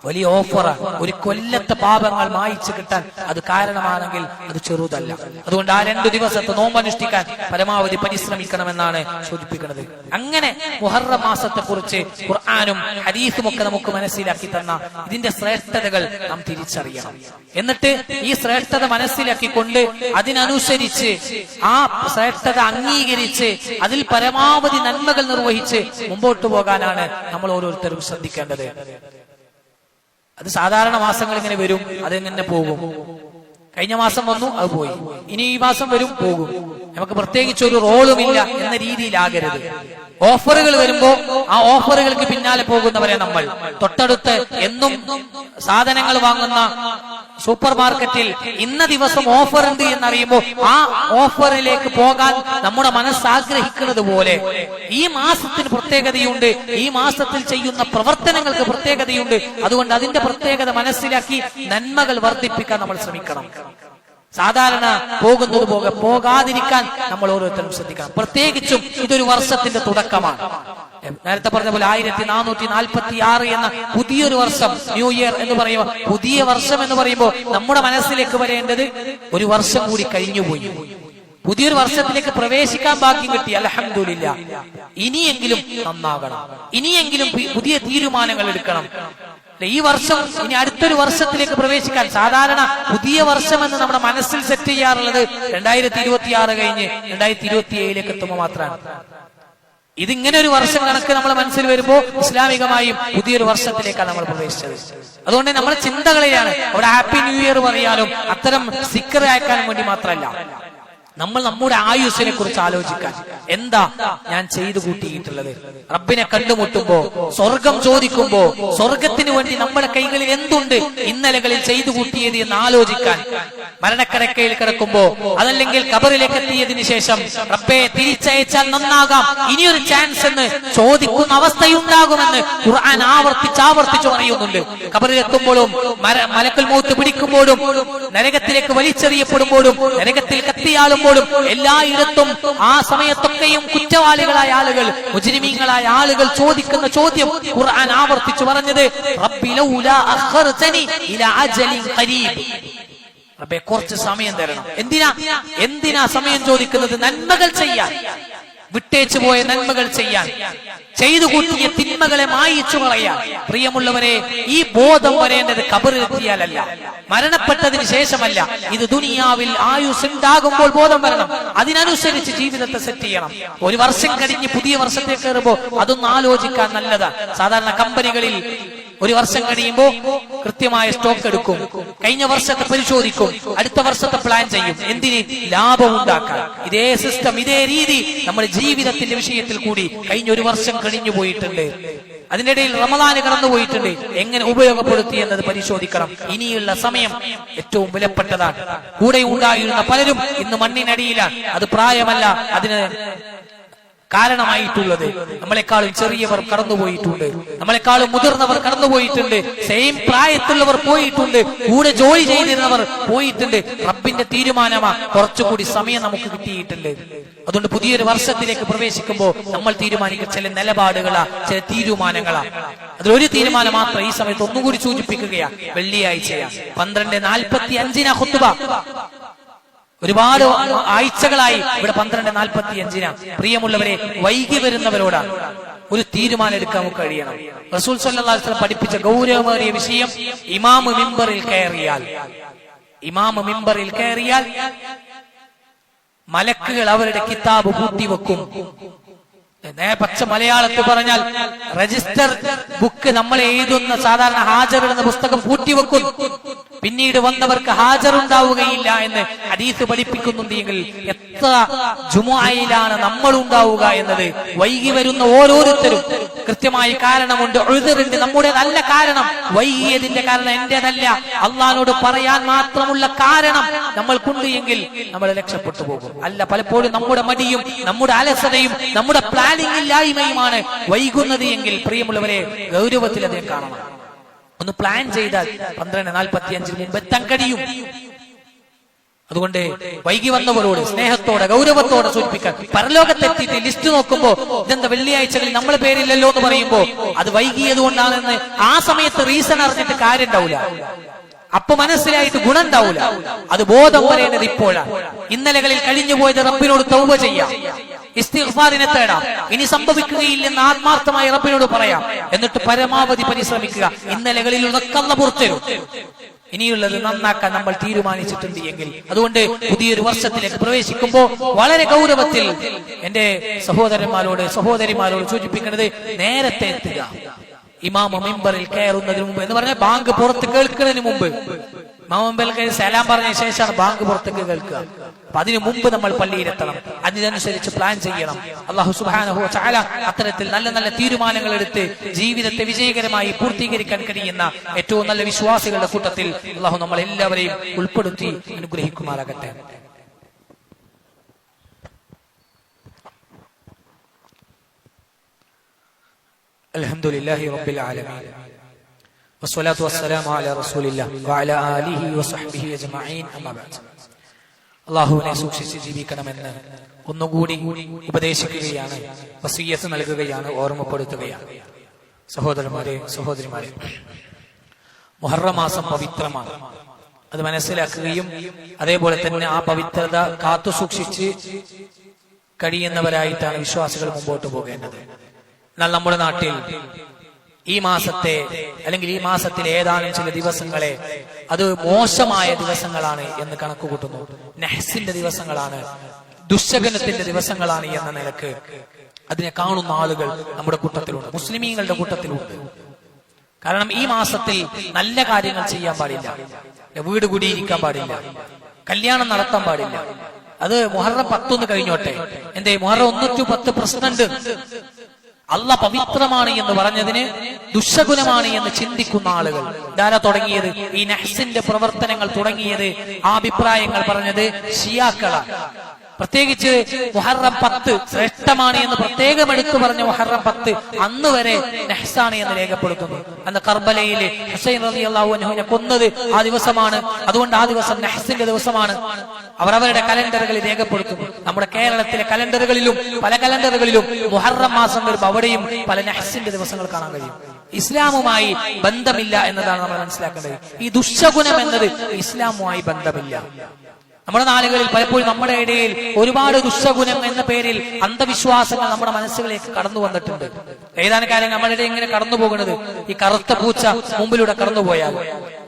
വലിയ ഓഫറാണ്. ഒരു കൊല്ലത്തെ പാപങ്ങൾ മായിച്ചു കിട്ടാൻ അത് കാരണമാണെങ്കിൽ അത് ചെറുതല്ല. അതുകൊണ്ട് ആ 2 ദിവസത്തെ നോമ്പ് അനുഷ്ഠിക്കാൻ പരമാവധി പരിശ്രമിക്കണമെന്നാണ് സൂചിപ്പിക്കുന്നത്. അങ്ങനെ മുഹറം മാസത്തെ കുറിച്ച് ഖുർആനും ഹദീസും ഒക്കെ നമുക്ക് മനസ്സിലാക്കി തന്ന ഇതിന്റെ ശ്രേഷ്ഠതകൾ നാം തിരിച്ചറിയണം. എന്നിട്ട് ഈ ശ്രേഷ്ഠത മനസ്സിലാക്കിക്കൊണ്ട് അതിനനുസരിച്ച് ആ ശ്രേഷ്ഠത അംഗീകരിച്ച് അതിൽ പരമാവധി നന്മകൾ നിർവഹിച്ച് മുമ്പോട്ട് പോകാനാണ് നമ്മൾ ഓരോരുത്തരും ശ്രദ്ധിക്കേണ്ടത്. അത് സാധാരണ മാസങ്ങൾ ഇങ്ങനെ വരും, അതെങ്ങനെ പോകും. കഴിഞ്ഞ മാസം വന്നു, അത് പോയി. ഇനി ഈ മാസം വരും, പോകും. നമുക്ക് പ്രത്യേകിച്ച് ഒരു റോളുമില്ല എന്ന രീതിയിലാകരുത്. ഓഫറുകൾ വരുമ്പോ ആ ഓഫറുകൾക്ക് പിന്നാലെ പോകുന്നവരെ നമ്മൾ. തൊട്ടടുത്ത് എന്നും സാധനങ്ങൾ വാങ്ങുന്ന സൂപ്പർ മാർക്കറ്റിൽ ഇന്ന ദിവസം ഓഫർ ഉണ്ട് എന്നറിയുമ്പോൾ ആ ഓഫറിലേക്ക് പോകാൻ നമ്മുടെ മനസ്സ് ആഗ്രഹിക്കുന്നത് പോലെ ഈ മാസത്തിന് പ്രത്യേകതയുണ്ട്, ഈ മാസത്തിൽ ചെയ്യുന്ന പ്രവർത്തനങ്ങൾക്ക് പ്രത്യേകതയുണ്ട്. അതുകൊണ്ട് അതിന്റെ പ്രത്യേകത മനസ്സിലാക്കി നന്മകൾ വർദ്ധിപ്പിക്കാൻ നമ്മൾ ശ്രമിക്കണം. സാധാരണ പോകുന്നത് പോകാതിരിക്കാൻ നമ്മൾ ഓരോരുത്തരും ശ്രദ്ധിക്കണം. പ്രത്യേകിച്ചും ഇതൊരു വർഷത്തിന്റെ തുടക്കമാണ്. നേരത്തെ പറഞ്ഞ പോലെ 1446 എന്ന പുതിയൊരു വർഷം, ന്യൂ ഇയർ എന്ന് പറയുമ്പോൾ, പുതിയ വർഷം എന്ന് പറയുമ്പോൾ നമ്മുടെ മനസ്സിലേക്ക് വരേണ്ടത് ഒരു വർഷം കൂടി കഴിഞ്ഞുപോയി, പുതിയൊരു വർഷത്തിലേക്ക് പ്രവേശിക്കാൻ ഭാഗ്യം കിട്ടി, അൽഹംദുലില്ലാ. ഇനിയെങ്കിലും നന്നാകണം, ഇനിയെങ്കിലും പുതിയ തീരുമാനങ്ങൾ എടുക്കണം. ഈ വർഷം ഇനി അടുത്തൊരു വർഷത്തിലേക്ക് പ്രവേശിക്കാൻ സാധാരണ പുതിയ വർഷമെന്ന് നമ്മുടെ മനസ്സിൽ സെറ്റ് ചെയ്യാറുള്ളത് 2026 കഴിഞ്ഞ് 2027 എത്തുമ്പോൾ മാത്രമാണ്. ഇതിങ്ങനെ ഒരു വർഷം കണക്ക് നമ്മളെ മനസ്സിൽ വരുമ്പോൾ ഇസ്ലാമികമായും പുതിയൊരു വർഷത്തിലേക്കാണ് നമ്മൾ പ്രവേശിച്ചത്. അതുകൊണ്ട് നമ്മുടെ ചിന്തകളിലാണ് അവിടെ ഹാപ്പി ന്യൂ ഇയർ പറയാനും അത്തരം സ്റ്റിക്കർ അയക്കാനും വേണ്ടി മാത്രമല്ല, നമ്മൾ നമ്മുടെ ആയുസ്സിനെ കുറിച്ച് ആലോചിക്കാൻ. എന്താ ഞാൻ ചെയ്തു കൂട്ടിയിട്ടുള്ളത്? റബ്ബിനെ കണ്ടുമുട്ടുമ്പോ, സ്വർഗം ചോദിക്കുമ്പോ, സ്വർഗത്തിന് വേണ്ടി നമ്മുടെ കൈകളിൽ എന്തുണ്ട് ഇന്നലകളിൽ ചെയ്തു കൂട്ടിയത് എന്ന് ആലോചിക്കാൻ. മരണക്കടക്കയിൽ കിടക്കുമ്പോ, അതല്ലെങ്കിൽ ഖബറിലേക്ക് എത്തിയതിനു ശേഷം റബ്ബെ തിരിച്ചയച്ചാൽ നന്നാകാം, ഇനിയൊരു ചാൻസ് എന്ന് ചോദിക്കുന്ന അവസ്ഥയുണ്ടാകുമെന്ന് ഖുർആൻ ആവർത്തിച്ച് പറയുന്നുണ്ട്. ഖബറിലെത്തുമ്പോഴും മലക്കുൽ മൗത്ത് പിടിക്കുമ്പോഴും നരകത്തിലേക്ക് വലിച്ചെറിയപ്പെടുമ്പോഴും നരകത്തിൽ കത്തിയാളും എല്ലായിടത്തും ആ സമയത്തൊക്കെയും കുറ്റവാളികളായ ആളുകൾ, മുജ്രിമീങ്ങളായ ആളുകൾ ചോദിക്കുന്ന ചോദ്യം ഖുർആൻ ആവർത്തിച്ചു പറഞ്ഞത് റബ്ബി ലൗലാ അഖർതനി ഇലാ അജലിൻ ഖരീബ്. റബ്ബേ കുറച്ച് സമയം തരണം. എന്തിനാ സമയം ചോദിക്കുന്നത്? നന്മകൾ ചെയ്യാൻ, വിട്ടേച്ചു പോയ നന്മകൾ ചെയ്യാൻ, ചെയ്തു കൂട്ടിയ തിന്മകളെ മായിച്ചു കളയാൻ. പ്രിയമുള്ളവരെ, ഈ ബോധം വരേണ്ടത് ഖബറിലെത്തിയാലല്ല, മരണപ്പെട്ടതിന് ശേഷമല്ല. ഇത് ദുനിയാവിൽ ആയുസ് ഉണ്ടാകുമ്പോൾ ബോധം വരണം. അതിനനുസരിച്ച് ജീവിതത്തെ സെറ്റ് ചെയ്യണം. ഒരു വർഷം കഴിഞ്ഞ് പുതിയ വർഷത്തേക്ക് കയറുമ്പോൾ അതൊന്നും ആലോചിക്കാൻ നല്ലതാണ്. സാധാരണ കമ്പനികളിൽ ഒരു വർഷം കഴിയുമ്പോൾ കൃത്യമായ സ്റ്റോക്ക് എടുക്കും, കഴിഞ്ഞ വർഷത്തെ പരിശോധിക്കും, അടുത്ത വർഷത്തെ പ്ലാൻ ചെയ്യും. എന്തിന്? ലാഭം ഉണ്ടാക്കാൻ. ഇതേ സിസ്റ്റം, ഇതേ രീതി നമ്മുടെ ജീവിതത്തിന്റെ വിഷയത്തിൽ കൂടി കഴിഞ്ഞ ഒരു വർഷം കഴിഞ്ഞു പോയിട്ടുണ്ട്. അതിന്റെ ഇടയിൽ റമദാന് കടന്നുപോയിട്ടുണ്ട്. എങ്ങനെ ഉപയോഗപ്പെടുത്തി എന്നത് പരിശോധിക്കണം. ഇനിയുള്ള സമയം ഏറ്റവും വിലപ്പെട്ടതാണ്. കൂടെ ഉണ്ടായിരുന്ന പലരും ഇന്ന് മണ്ണിനടിയിലാണ്. അത് പ്രായമല്ല അതിന് കാരണമായിട്ടുള്ളത്. നമ്മളെക്കാളും ചെറിയവർ കടന്നുപോയിട്ടുണ്ട്, നമ്മളെക്കാളും മുതിർന്നവർ കടന്നുപോയിട്ടുണ്ട്, സെയിം പ്രായത്തുള്ളവർ പോയിട്ടുണ്ട്, കൂടെ ജോലി ചെയ്തിരുന്നവർ പോയിട്ടുണ്ട്. റബ്ബിന്റെ തീരുമാനമാ, കുറച്ചുകൂടി സമയം നമുക്ക് കിട്ടിയിട്ടുണ്ട്. അതുകൊണ്ട് പുതിയൊരു വർഷത്തിലേക്ക് പ്രവേശിക്കുമ്പോൾ നമ്മൾ തീരുമാനിക്കുന്ന ചില നിലപാടുകളാ, ചില തീരുമാനങ്ങളാ. അതിലൊരു തീരുമാനം മാത്രം ഈ സമയത്ത് ഒന്നുകൂടി സൂചിപ്പിക്കുകയാ. വെള്ളിയാഴ്ചയാ 12:45 ഖുത്ബ. ഒരുപാട് ആഴ്ചകളായി ഇവിടെ 12:45. പ്രിയമുള്ളവരെ, വൈകി വരുന്നവരോടാണ് ഒരു തീരുമാനം എടുക്കാൻ നമുക്ക് കഴിയണം. റസൂൽ സല്ലല്ലാഹു അലൈഹി വസല്ലം പഠിപ്പിച്ച ഗൗരവമേറിയ വിഷയം, ഇമാം മിമ്പറിൽ കയറിയാൽ മലക്കുകൾ അവരുടെ കിതാബ് പൂട്ടിവെക്കും. പച്ച മലയാളത്തിൽ പറഞ്ഞാൽ രജിസ്റ്റർ ബുക്ക് നമ്മൾ എഴുതുന്ന സാധാരണ ഹാജറിടുന്ന പുസ്തകം പൂട്ടിവെക്കും. പിന്നീട് വന്നവർക്ക് ഹാജറുണ്ടാവുകയില്ല എന്ന് ഹദീസ് പഠിപ്പിക്കുന്നുണ്ടെങ്കിൽ എത്ര ജുമുഅയിലാണ് നമ്മൾ ഉണ്ടാവുക എന്നത്. വൈകി വരുന്ന ഓരോരുത്തരും കൃത്യമായി കാരണമുണ്ട്, ഉദ്റുണ്ട്. നമ്മുടെ നല്ല കാരണം, വൈകിയതിന്റെ കാരണം എന്റേതല്ല, അള്ളാഹുവോട് പറയാൻ മാത്രമുള്ള കാരണം നമ്മൾക്കുണ്ട് എങ്കിൽ നമ്മൾ രക്ഷപ്പെട്ടു പോകും. അല്ല, പലപ്പോഴും നമ്മുടെ മടിയും നമ്മുടെ അലസതയും നമ്മുടെ പ്ലാനിംഗ് ഇല്ലായ്മയുമാണ് വൈകുന്നത് എങ്കിൽ പ്രിയമുള്ളവരെ ഗൗരവത്തിൽ അതേ കാണണം. ഒന്ന് പ്ലാൻ ചെയ്താൽ 12:45 മുമ്പ് എത്താൻ കഴിയും. അതുകൊണ്ട് വൈകി വന്നവരോട് സ്നേഹത്തോടെ ഗൗരവത്തോടെ സൂചിപ്പിക്കാൻ. പരലോകത്തെത്തിയിട്ട് ലിസ്റ്റ് നോക്കുമ്പോ ഇതെന്താ വെള്ളിയാഴ്ചകളിൽ നമ്മളെ പേരില്ലല്ലോ എന്ന് പറയുമ്പോ അത് വൈകിയത് കൊണ്ടാണെന്ന് ആ സമയത്ത് റീസൺ അറിഞ്ഞിട്ട് കാര്യം ഉണ്ടാവില്ല. അപ്പൊ മനസ്സിലായിട്ട് ഗുണം ഉണ്ടാവില്ല. അത് ബോധം വരേണ്ടത് ഇപ്പോഴാണ്. ഇന്നലകളിൽ കഴിഞ്ഞുപോയത് റബ്ബിനോട് തൗബ ചെയ്യാം, ഇസ്തിഗ്ഫാറിനെ തേടാം. ഇനി സംഭവിക്കുകയില്ലെന്ന് ആത്മാർത്ഥമായി റബ്ബിനോട് പറയാം. എന്നിട്ട് പരമാവധി പരിശ്രമിക്കുക. ഇന്നലകളിലുള്ള കള്ള പുറത്തരും. ഇനിയുള്ളത് നന്നാക്കാൻ നമ്മൾ തീരുമാനിച്ചിട്ടുണ്ട് എങ്കിൽ. അതുകൊണ്ട് പുതിയൊരു വർഷത്തിലേക്ക് പ്രവേശിക്കുമ്പോൾ വളരെ ഗൗരവത്തിൽ എന്റെ സഹോദരിമാരോട് സൂചിപ്പിക്കുന്നത്, നേരത്തെ എത്തുക. ഇമാം മിമ്പറിൽ കയറുന്നതിന് മുമ്പ് എന്ന് പറഞ്ഞാൽ ബാങ്ക് പുറത്ത് കേൾക്കുന്നതിന് മുമ്പ്, ഇമാം മിമ്പറിൽ സലാം പറഞ്ഞ ശേഷമാണ് ബാങ്ക് പുറത്തേക്ക് കേൾക്കുക. അപ്പൊ അതിനു മുമ്പ് നമ്മൾ പള്ളിയിലെത്തണം. അതിനനുസരിച്ച് പ്ലാൻ ചെയ്യണം. അല്ലാഹു സുബ്ഹാനഹു വ തആല അത്തരത്തിൽ നല്ല നല്ല തീരുമാനങ്ങൾ എടുത്ത് ജീവിതത്തെ വിജയകരമായി പൂർത്തീകരിക്കാൻ കഴിയുന്ന ഏറ്റവും നല്ല വിശ്വാസികളുടെ കൂട്ടത്തിൽ അല്ലാഹു നമ്മളെല്ലാവരെയും ഉൾപ്പെടുത്തി അനുഗ്രഹിക്കുമാറാകട്ടെ. അൽഹംദുലില്ലാഹി റബ്ബിൽ ആലമീൻ വസ്സലാത്തു വസ്സലാമു അലാ റസൂലില്ലാഹി വഅലാ ആലിഹി വസഹ്ബിഹി അജ്മഈൻ. അമ്മാ ബഅദ്. അല്ലാഹുവിനെ സൂക്ഷിച്ച് ജീവിക്കണമെന്ന് ഒന്നുകൂടി ഉപദേശിക്കുകയാണ്, വസിയ്യത്ത് നൽകുകയാണ്, ഓർമ്മപ്പെടുത്തുകയാണ്. സഹോദരിമാരെ, മുഹറം മാസം പവിത്രമാണ്. അത് മനസ്സിലാക്കുകയും അതേപോലെ തന്നെ ആ പവിത്രത കാത്തു സൂക്ഷിച്ച് കഴിയുന്നവരായിട്ടാണ് വിശ്വാസികൾ മുമ്പോട്ട് പോകേണ്ടത്. എന്നാൽ നമ്മുടെ നാട്ടിൽ ഈ മാസത്തെ അല്ലെങ്കിൽ ഈ മാസത്തിലെ ഏതാനും ചില ദിവസങ്ങളെ അത് മോശമായ ദിവസങ്ങളാണ് എന്ന് കണക്ക് കൂട്ടുന്നു. നഹ്സിന്റെ ദിവസങ്ങളാണ്, ദുശ്ശകുനത്തിന്റെ ദിവസങ്ങളാണ് എന്ന നിലക്ക് അതിനെ കാണുന്ന ആളുകൾ നമ്മുടെ കൂട്ടത്തിലുണ്ട്, മുസ്ലിമീങ്ങളുടെ കൂട്ടത്തിലുണ്ട്. കാരണം ഈ മാസത്തിൽ നല്ല കാര്യങ്ങൾ ചെയ്യാൻ പാടില്ല, വീട് കൂടിയിരിക്കാൻ പാടില്ല, കല്യാണം നടത്താൻ പാടില്ല. അത് മുഹറം 10 കഴിഞ്ഞോട്ടെ, എന്തേ മുഹറം 1-10 പ്രശ്നമുണ്ട്. അള്ളാഹ് പവിത്രമാണ് എന്ന് പറഞ്ഞതിന് ദുശ്ശകുനമാണ് എന്ന് ചിന്തിക്കുന്ന ആളുകൾ ധാരാ തുടങ്ങിയത്, ഈ നഹ്സിന്റെ പ്രവർത്തനങ്ങൾ തുടങ്ങിയത്, ആ അഭിപ്രായങ്ങൾ പറഞ്ഞത് ഷിയാക്കളാണ്. പ്രത്യേകിച്ച് മുഹറം 10 ശ്രേഷ്ഠമാണ് എന്ന് പ്രത്യേകം എടുത്തു പറഞ്ഞ മുഹറം 10 അന്ന് വരെ നഹ്സാണ് എന്ന് രേഖപ്പെടുത്തുന്നു. അന്ന് കർബലയിലെ ഹുസൈൻ റളിയല്ലാഹു അൻഹുവിനെ കൊന്നത് ആ ദിവസമാണ്, അതുകൊണ്ട് ആ ദിവസം നഹ്സിന്റെ ദിവസമാണ് അവരവരുടെ കലണ്ടറുകളിൽ രേഖപ്പെടുത്തുന്നു. നമ്മുടെ കേരളത്തിലെ കലണ്ടറുകളിലും പല കലണ്ടറുകളിലും മുഹറം മാസം വരുമ്പോൾ അവിടെയും പല നഹ്സിന്റെ ദിവസങ്ങൾ കാണാൻ കഴിയും. ഇസ്ലാമുമായി ബന്ധമില്ല എന്നതാണ് നമ്മൾ മനസ്സിലാക്കേണ്ടത്. ഈ ദുശ്ശകുനം എന്നത് ഇസ്ലാമുമായി ബന്ധമില്ല. നമ്മുടെ നാളുകളിൽ പലപ്പോഴും നമ്മുടെ ഇടയിൽ ഒരുപാട് ദുശ്ശകുനം എന്ന പേരിൽ അന്ധവിശ്വാസങ്ങൾ നമ്മുടെ മനസ്സുകളിലേക്ക് കടന്നു വന്നിട്ടുണ്ട്. ഏതാനും കാര്യം നമ്മളുടെ ഇങ്ങനെ കടന്നു പോകുന്നത്, ഈ കറുത്ത പൂച്ച മുമ്പിലൂടെ കടന്നുപോയാൽ,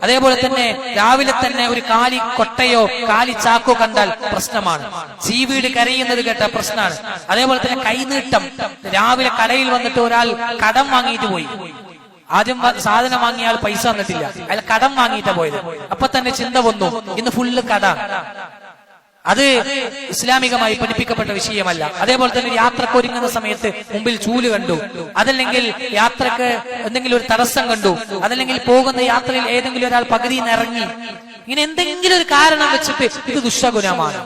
അതേപോലെ തന്നെ രാവിലെ തന്നെ ഒരു കാലി കൊട്ടയോ കാലി ചാക്കോ കണ്ടാൽ പ്രശ്നമാണ്, ചീവീട് കരയുന്നത് കേട്ട പ്രശ്നമാണ്. അതേപോലെ തന്നെ കൈനീട്ടം, രാവിലെ കടയിൽ വന്നിട്ട് ഒരാൾ കടം വാങ്ങിയിട്ട് പോയി, ആദ്യം സാധനം വാങ്ങിയ ആൾ പൈസ തന്നിട്ടില്ല, അയാൾ കടം വാങ്ങിയിട്ടാ പോയത്. അപ്പൊ തന്നെ ചിന്ത വന്നു, ഇന്ന് ഫുള്ള് കട. അത് ഇസ്ലാമികമായി പഠിപ്പിക്കപ്പെട്ട വിഷയമല്ല. അതേപോലെ തന്നെ യാത്രക്ക് ഒരുങ്ങുന്ന സമയത്ത് മുമ്പിൽ ചൂല് കണ്ടു, അതല്ലെങ്കിൽ യാത്രക്ക് എന്തെങ്കിലും ഒരു തടസ്സം കണ്ടു, അതല്ലെങ്കിൽ പോകുന്ന യാത്രയിൽ ഏതെങ്കിലും ഒരാൾ പകുതിയിൽ നിന്ന് ഇറങ്ങി, ഇങ്ങനെ എന്തെങ്കിലും ഒരു കാരണം വെച്ചിട്ട് ഇത് ദുശ്ശകുനമാണ്,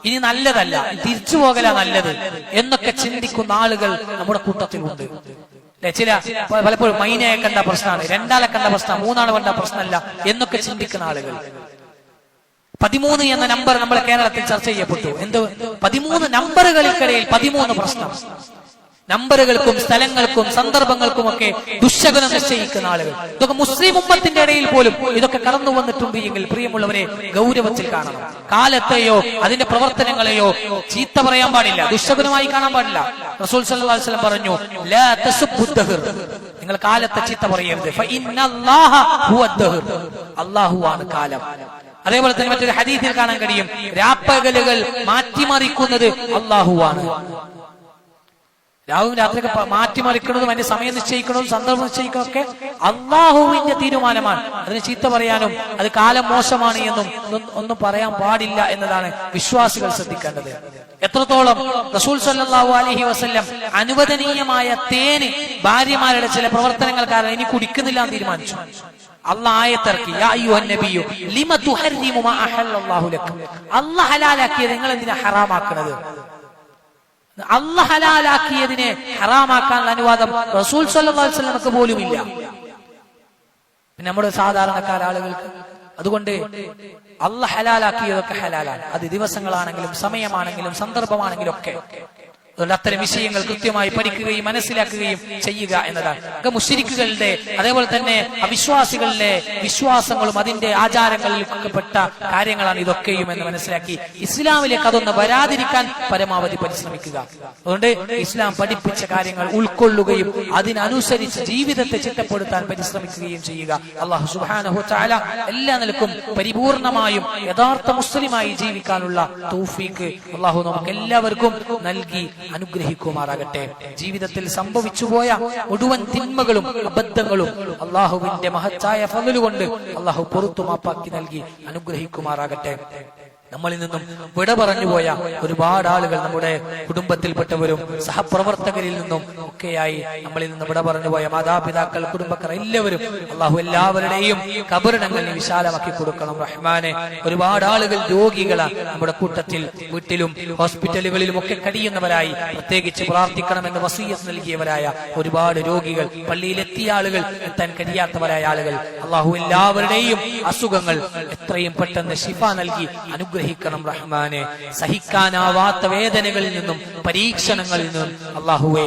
ഇനി നല്ലതല്ല, തിരിച്ചു പോകല നല്ലത് എന്നൊക്കെ ചിന്തിക്കുന്ന ആളുകൾ നമ്മുടെ കൂട്ടത്തിലുണ്ട്. ചില പലപ്പോഴും മൈനയെ കണ്ട പ്രശ്നമാണ്, രണ്ടാളെ കണ്ട പ്രശ്നം, മൂന്നാളെ കണ്ട പ്രശ്നമല്ല എന്നൊക്കെ ചിന്തിക്കുന്ന ആളുകൾ. 13 എന്ന നമ്പർ നമ്മുടെ കേരളത്തിൽ ചർച്ച ചെയ്യപ്പെട്ടു. എന്ത് 13 നമ്പറുകൾക്കിടയിൽ 13 പ്രശ്നം. നമ്പറുകൾക്കും സ്ഥലങ്ങൾക്കും സന്ദർഭങ്ങൾക്കുമൊക്കെ ദുശ്ശകുനം നിശ്ചയിക്കുന്ന ആളുകൾ, ഇതൊക്കെ മുസ്ലിം ഉമ്മത്തിന്റെ ഇടയിൽ പോലും ഇതൊക്കെ കടന്നു വന്നിട്ടുണ്ട് എങ്കിൽ പ്രിയമുള്ളവരെ ഗൗരവത്തിൽ കാണണം. കാലത്തെയോ അതിന്റെ പ്രവർത്തനങ്ങളെയോ ചീത്ത പറയാൻ പാടില്ല, ദുശ്ശകുനമായി കാണാൻ പാടില്ല. റസൂൽ സല്ലല്ലാഹു അലൈഹി വസല്ലം പറഞ്ഞു, ലാ തസുബ്ബുദ് ദഹർ, നിങ്ങൾ കാലത്തെ ചീത്ത പറയരുത്, ഫഇന്നല്ലാഹ ഹുവദ്-ദഹർ, അല്ലാഹുവാണ് കാലം. അതേപോലെ തന്നെ മറ്റൊരു ഹദീസിൽ കാണാൻ കഴിയും, രാപ്പകലുകൾ മാറ്റിമറിക്കുന്നത് അല്ലാഹുവാണ്. രാവും രാത്രിയൊക്കെ മാറ്റിമറിക്കുന്നതും അതിന്റെ സമയം നിശ്ചയിക്കുന്നതും സന്ദർഭം നിശ്ചയിക്കുന്നതൊക്കെ അള്ളാഹുവിന്റെ തീരുമാനമാണ്. അതിന് ചീത്ത പറയാനും അത് കാലം മോശമാണ് എന്നും ഒന്നും പറയാൻ പാടില്ല എന്നതാണ് വിശ്വാസികൾ ശ്രദ്ധിക്കേണ്ടത്. എത്രത്തോളം റസൂൽ സല്ലല്ലാഹു അലൈഹി വസല്ലം അനുവദനീയമായ തേന് ഭാര്യമാരുടെ ചില പ്രവർത്തനങ്ങൾ കാരണം ഇനി കുടിക്കുന്നില്ല എന്ന് തീരുമാനിച്ചു. അള്ളാഹ് ആയത്തിറക്കി, യാ അയ്യുഹൻ നബിയ്യു ലിമ തുഹർരിമു മാ അഹല്ലല്ലാഹു ലക, അള്ളാഹ് ഹലാലാക്കിയത് നിങ്ങൾ എന്തിനാ ഹറാമാക്കുന്നത്? അള്ളാഹ് ഹലാലാക്കിയതിനെ ഹറാമാക്കാനുള്ള അനുവാദം റസൂൽ സല്ലല്ലാഹു അലൈഹി വസല്ലമക്ക് പോലുമില്ല, പിന്നെ നമ്മുടെ സാധാരണക്കാര ആളുകൾക്ക്. അതുകൊണ്ട് അള്ളാഹ് ഹലാലാക്കിയതൊക്കെ ഹലാലാണ്, അത് ദിവസങ്ങളാണെങ്കിലും സമയമാണെങ്കിലും സന്ദർഭമാണെങ്കിലും ഒക്കെ. അതുകൊണ്ട് അത്തരം വിഷയങ്ങൾ കൃത്യമായി പഠിക്കുകയും മനസ്സിലാക്കുകയും ചെയ്യുക എന്നതാണ് മുശ്രിക്കുകളുടെ അതേപോലെ തന്നെ അവിശ്വാസികളുടെ വിശ്വാസങ്ങളും അതിന്റെ ആചാരങ്ങളിലൊക്കെ പെട്ട കാര്യങ്ങളാണ് ഇതൊക്കെയും എന്ന് മനസ്സിലാക്കി ഇസ്ലാമിലേക്ക് അതൊന്ന് വരാതിരിക്കാൻ പരമാവധി പരിശ്രമിക്കുക. അതുകൊണ്ട് ഇസ്ലാം പഠിപ്പിച്ച കാര്യങ്ങൾ ഉൾക്കൊള്ളുകയും അതിനനുസരിച്ച് ജീവിതത്തെ ചിട്ടപ്പെടുത്താൻ പരിശ്രമിക്കുകയും ചെയ്യുക. അല്ലാഹു സുബ്ഹാനഹു വ തആല എല്ലാ നിലക്കും പരിപൂർണമായും യഥാർത്ഥ മുസ്ലിമായി ജീവിക്കാനുള്ള തൗഫീഖ് അല്ലാഹു നമുക്ക് എല്ലാവർക്കും നൽകി അനുഗ്രഹിക്കുമാറാകട്ടെ. ജീവിതത്തിൽ സംഭവിച്ചുപോയ മുഴുവൻ തിന്മകളും അബദ്ധങ്ങളും അള്ളാഹുവിന്റെ മഹത്തായ ഫള് കൊണ്ട് അള്ളാഹു പുറത്തു മാപ്പാക്കി നൽകി അനുഗ്രഹിക്കുമാറാകട്ടെ. നമ്മളിൽ നിന്നും വിട പറഞ്ഞുപോയ ഒരുപാട് ആളുകൾ നമ്മുടെ കുടുംബത്തിൽപ്പെട്ടവരും സഹപ്രവർത്തകരിൽ നിന്നും ഒക്കെയായി നമ്മളിൽ നിന്ന് വിട പറഞ്ഞുപോയ മാതാപിതാക്കൾ, കുടുംബക്കാർ എല്ലാവരും അള്ളാഹു എല്ലാവരുടെയും ഖബറിടങ്ങൾ വിശാലമാക്കി കൊടുക്കണം റഹ്മാനെ. ഒരുപാട് ആളുകൾ രോഗികളാണ് നമ്മുടെ കൂട്ടത്തിൽ, വീട്ടിലും ഹോസ്പിറ്റലുകളിലും ഒക്കെ കഴിയുന്നവരായി പ്രത്യേകിച്ച് പ്രാർത്ഥിക്കണമെന്ന് വസിയ്യത്ത് നൽകിയവരായ ഒരുപാട് രോഗികൾ, പള്ളിയിലെത്തിയ ആളുകൾ, എത്താൻ കഴിയാത്തവരായ ആളുകൾ, അള്ളാഹു എല്ലാവരുടെയും അസുഖങ്ങൾ എത്രയും പെട്ടെന്ന് ശിഫ നൽകി അനുഗ്രഹിക്കണം റഹ്മാനെ. സഹിക്കാനാവാത്ത വേദനകളിൽ നിന്നും പരീക്ഷണങ്ങളിൽ നിന്നും അള്ളാഹുവേ